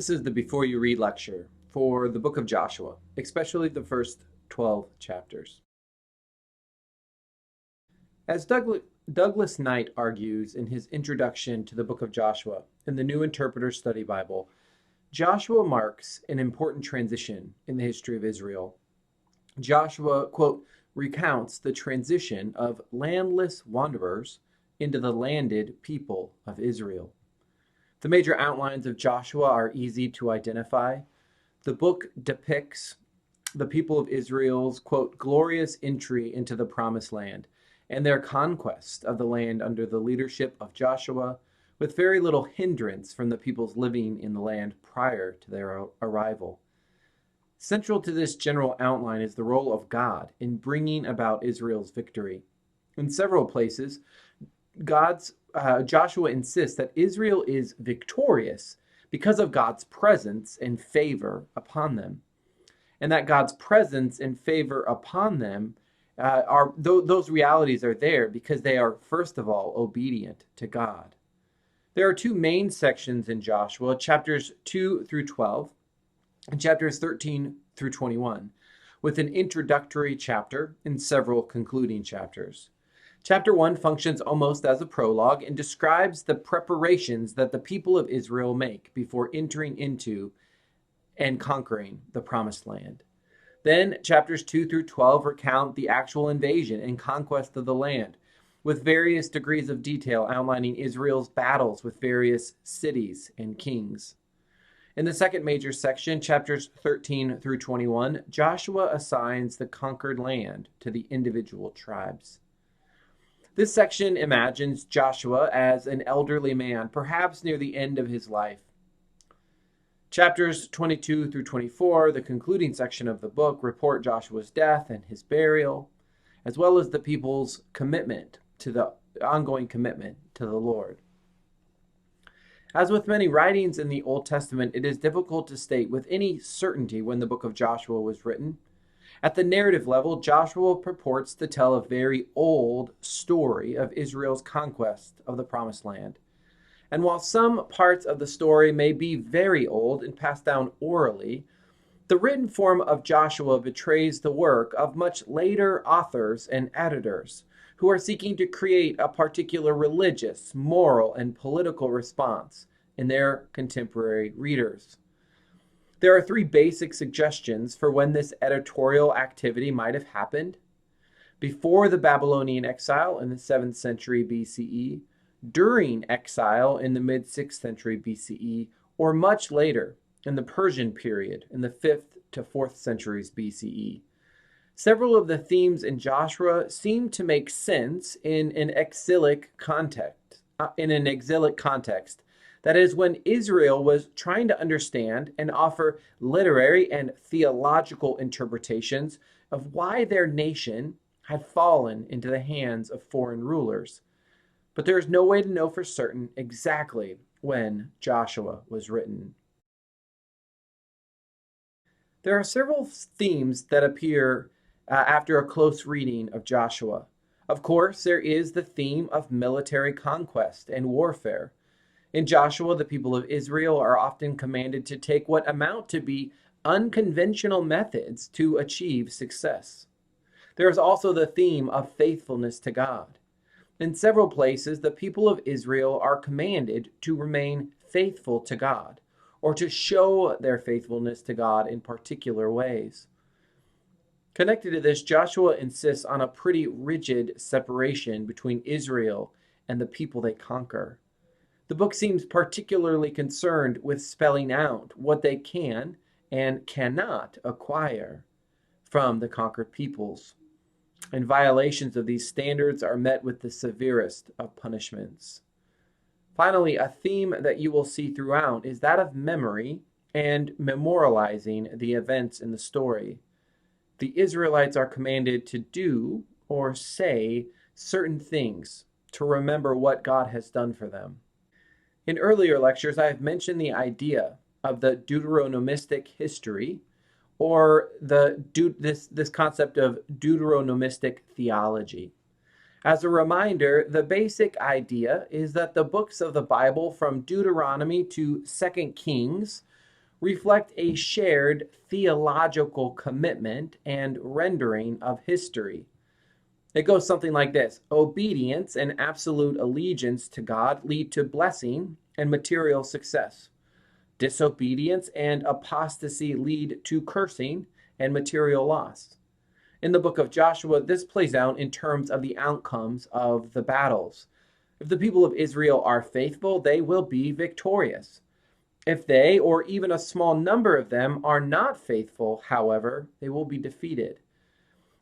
This is the Before You Read lecture for the book of Joshua, especially the first 12 chapters. As Douglas Knight argues in his introduction to the book of Joshua in the New Interpreter Study Bible, Joshua marks an important transition in the history of Israel. Joshua, quote, recounts the transition of landless wanderers into the landed people of Israel. The major outlines of Joshua are easy to identify. The book depicts the people of Israel's, quote, glorious entry into the promised land and their conquest of the land under the leadership of Joshua, with very little hindrance from the peoples living in the land prior to their arrival. Central to this general outline is the role of God in bringing about Israel's victory. In several places, Joshua insists that Israel is victorious because of God's presence and favor upon them, and that God's presence and favor upon them those realities are there because they are, first of all, obedient to God. There are two main sections in Joshua, chapters 2 through 12 and chapters 13 through 21, with an introductory chapter and several concluding chapters. Chapter 1 functions almost as a prologue and describes the preparations that the people of Israel make before entering into and conquering the promised land. Then chapters 2 through 12 recount the actual invasion and conquest of the land, with various degrees of detail outlining Israel's battles with various cities and kings. In the second major section, chapters 13 through 21, Joshua assigns the conquered land to the individual tribes. This section imagines Joshua as an elderly man, perhaps near the end of his life. Chapters 22 through 24, the concluding section of the book, report Joshua's death and his burial, as well as the people's ongoing commitment to the Lord. As with many writings in the Old Testament, it is difficult to state with any certainty when the book of Joshua was written. At the narrative level, Joshua purports to tell a very old story of Israel's conquest of the Promised Land. And while some parts of the story may be very old and passed down orally, the written form of Joshua betrays the work of much later authors and editors who are seeking to create a particular religious, moral, and political response in their contemporary readers. There are three basic suggestions for when this editorial activity might have happened: before the Babylonian exile in the 7th century BCE, during exile in the mid-6th century BCE, or much later in the Persian period in the 5th to 4th centuries BCE. Several of the themes in Joshua seem to make sense in an exilic context. That is, when Israel was trying to understand and offer literary and theological interpretations of why their nation had fallen into the hands of foreign rulers. But there is no way to know for certain exactly when Joshua was written. There are several themes that appear after a close reading of Joshua. Of course, there is the theme of military conquest and warfare. In Joshua, the people of Israel are often commanded to take what amount to be unconventional methods to achieve success. There is also the theme of faithfulness to God. In several places, the people of Israel are commanded to remain faithful to God, or to show their faithfulness to God in particular ways. Connected to this, Joshua insists on a pretty rigid separation between Israel and the people they conquer. The book seems particularly concerned with spelling out what they can and cannot acquire from the conquered peoples. And violations of these standards are met with the severest of punishments. Finally, a theme that you will see throughout is that of memory and memorializing the events in the story. The Israelites are commanded to do or say certain things to remember what God has done for them. In earlier lectures, I have mentioned the idea of the Deuteronomistic history, or this concept of Deuteronomistic theology. As a reminder, the basic idea is that the books of the Bible from Deuteronomy to 2 Kings reflect a shared theological commitment and rendering of history. It goes something like this: obedience and absolute allegiance to God lead to blessing and material success. Disobedience and apostasy lead to cursing and material loss. In the book of Joshua, this plays out in terms of the outcomes of the battles. If the people of Israel are faithful, they will be victorious. If they, or even a small number of them, are not faithful, however, they will be defeated.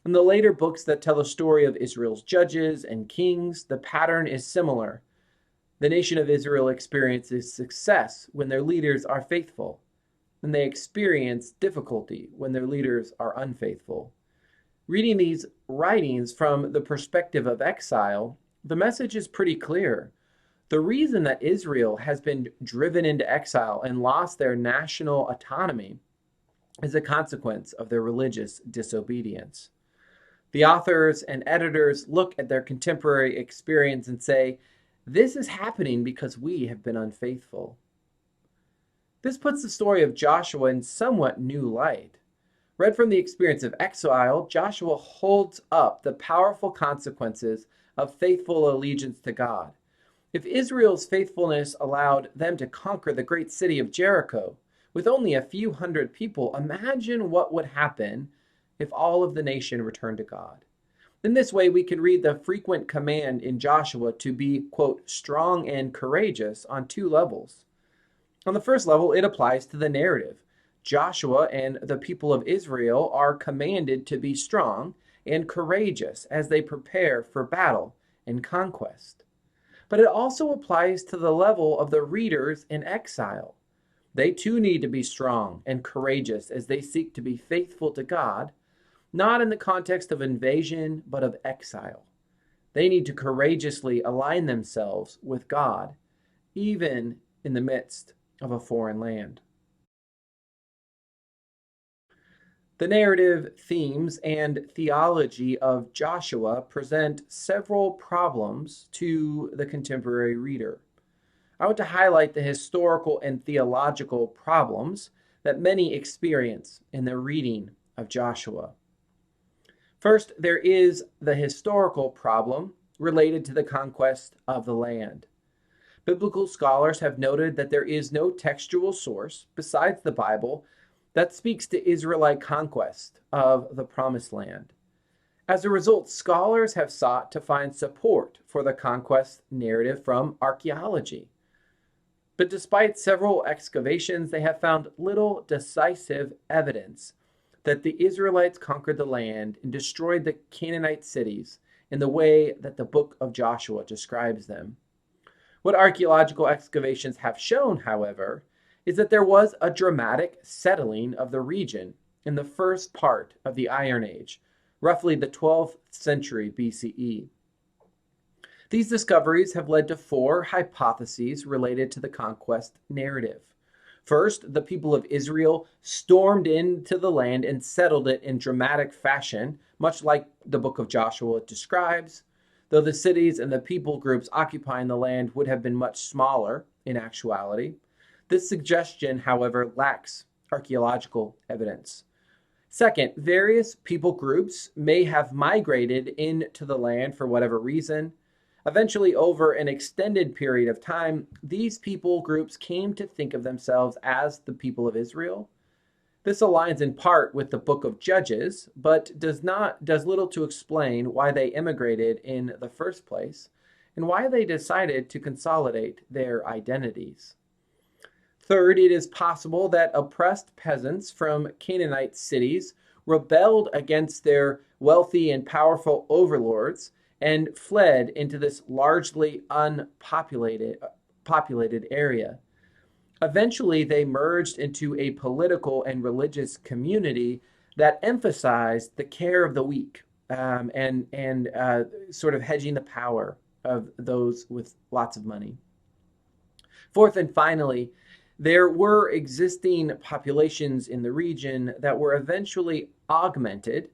In the later books that tell the story of Israel's judges and kings, the pattern is similar. The nation of Israel experiences success when their leaders are faithful, and they experience difficulty when their leaders are unfaithful. Reading these writings from the perspective of exile, the message is pretty clear. The reason that Israel has been driven into exile and lost their national autonomy is a consequence of their religious disobedience. The authors and editors look at their contemporary experience and say, this is happening because we have been unfaithful. This puts the story of Joshua in somewhat new light. Read from the experience of exile, Joshua holds up the powerful consequences of faithful allegiance to God. If Israel's faithfulness allowed them to conquer the great city of Jericho with only a few hundred people, imagine what would happen if all of the nation returned to God. In this way, we can read the frequent command in Joshua to be, quote, strong and courageous on two levels. On the first level, it applies to the narrative. Joshua and the people of Israel are commanded to be strong and courageous as they prepare for battle and conquest. But it also applies to the level of the readers in exile. They too need to be strong and courageous as they seek to be faithful to God, not in the context of invasion, but of exile. They need to courageously align themselves with God, even in the midst of a foreign land. The narrative themes and theology of Joshua present several problems to the contemporary reader. I want to highlight the historical and theological problems that many experience in their reading of Joshua. First, there is the historical problem related to the conquest of the land. Biblical scholars have noted that there is no textual source besides the Bible that speaks to Israelite conquest of the Promised Land. As a result, scholars have sought to find support for the conquest narrative from archaeology. But despite several excavations, they have found little decisive evidence that the Israelites conquered the land and destroyed the Canaanite cities in the way that the book of Joshua describes them. What archaeological excavations have shown, however, is that there was a dramatic settling of the region in the first part of the Iron Age, roughly the 12th century BCE. These discoveries have led to four hypotheses related to the conquest narrative. First, the people of Israel stormed into the land and settled it in dramatic fashion, much like the book of Joshua describes, though the cities and the people groups occupying the land would have been much smaller in actuality. This suggestion, however, lacks archaeological evidence. Second, various people groups may have migrated into the land for whatever reason. Eventually, over an extended period of time, these people groups came to think of themselves as the people of Israel. This aligns in part with the book of Judges, but does little to explain why they immigrated in the first place and why they decided to consolidate their identities. Third, it is possible that oppressed peasants from Canaanite cities rebelled against their wealthy and powerful overlords and fled into this largely unpopulated area. Eventually, they merged into a political and religious community that emphasized the care of the weak and sort of hedging the power of those with lots of money. Fourth and finally, there were existing populations in the region that were eventually augmented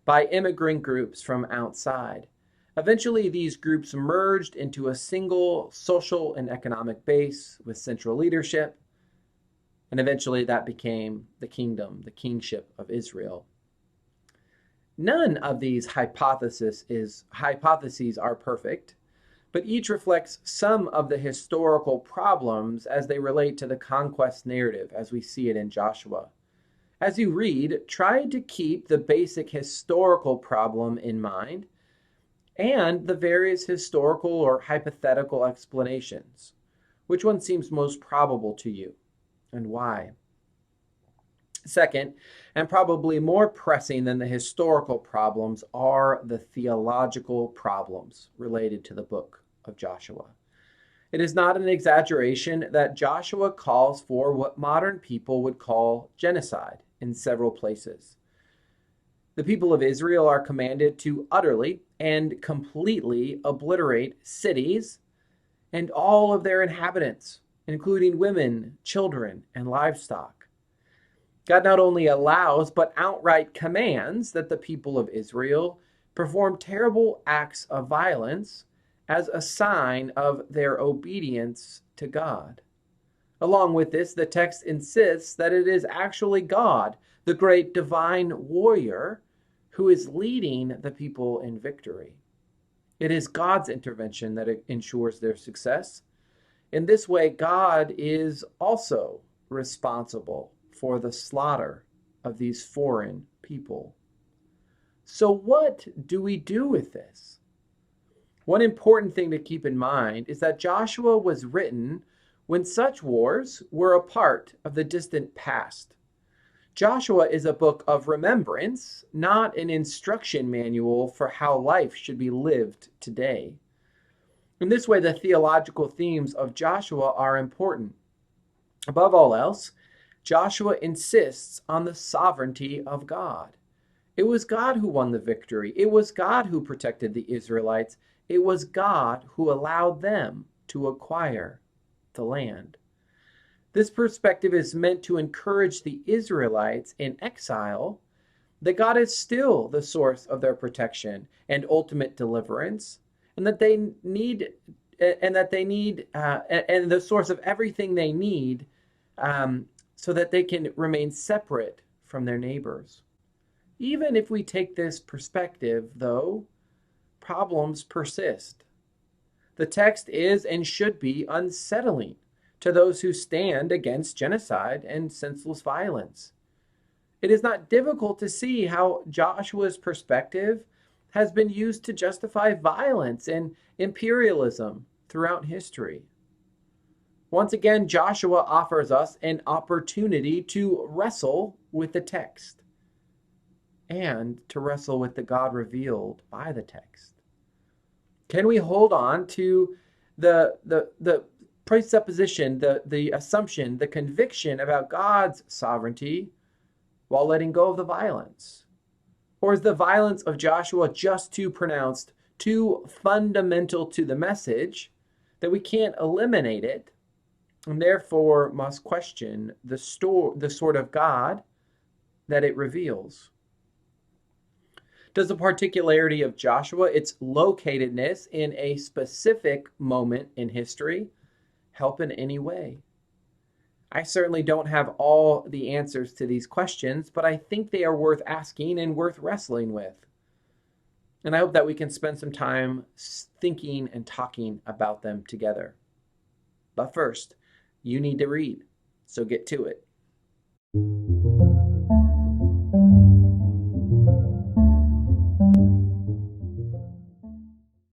by immigrant groups from outside. Eventually, these groups merged into a single social and economic base with central leadership. And eventually that became the kingdom, the kingship of Israel. None of these hypotheses are perfect, but each reflects some of the historical problems as they relate to the conquest narrative as we see it in Joshua. As you read, try to keep the basic historical problem in mind and the various historical or hypothetical explanations. Which one seems most probable to you and why? Second, and probably more pressing than the historical problems, are the theological problems related to the book of Joshua. It is not an exaggeration that Joshua calls for what modern people would call genocide in several places. The people of Israel are commanded to utterly and completely obliterate cities and all of their inhabitants, including women, children, and livestock. God not only allows, but outright commands that the people of Israel perform terrible acts of violence as a sign of their obedience to God. Along with this, the text insists that it is actually God, the great divine warrior, who is leading the people in victory. It is God's intervention that ensures their success. In this way, God is also responsible for the slaughter of these foreign people. So what do we do with this? One important thing to keep in mind is that Joshua was written when such wars were a part of the distant past. Joshua is a book of remembrance, not an instruction manual for how life should be lived today. In this way, the theological themes of Joshua are important. Above all else, Joshua insists on the sovereignty of God. It was God who won the victory. It was God who protected the Israelites. It was God who allowed them to acquire the land. This perspective is meant to encourage the Israelites in exile that God is still the source of their protection and ultimate deliverance, and that they need and the source of everything they need, so that they can remain separate from their neighbors. Even if we take this perspective, though, problems persist. The text is and should be unsettling to those who stand against genocide and senseless violence. It is not difficult to see how Joshua's perspective has been used to justify violence and imperialism throughout history. Once again, Joshua offers us an opportunity to wrestle with the text and to wrestle with the God revealed by the text. Can we hold on to the presupposition, the assumption, the conviction about God's sovereignty while letting go of the violence? Or is the violence of Joshua just too pronounced, too fundamental to the message, that we can't eliminate it, and therefore must question the sort of God that it reveals? Does the particularity of Joshua, its locatedness in a specific moment in history, help in any way? I certainly don't have all the answers to these questions, but I think they are worth asking and worth wrestling with. And I hope that we can spend some time thinking and talking about them together. But first, you need to read, so get to it.